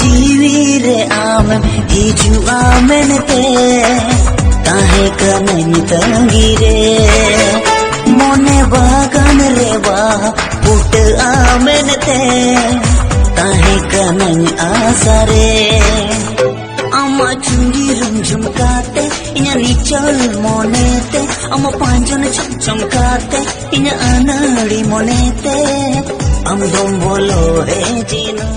जीवी रे आम हिजुआ मेनते ताहे कनन तंगी रे मोने बागान रे बा पुट आमेनते ताहे कनन आसारे आमा चुंगी रंग झुमकाते इन्या निचल मोनेते आमा पांजन चमचमकाते इन्या अनाड़ी मोनेते हम दोम बोलो रे जीना।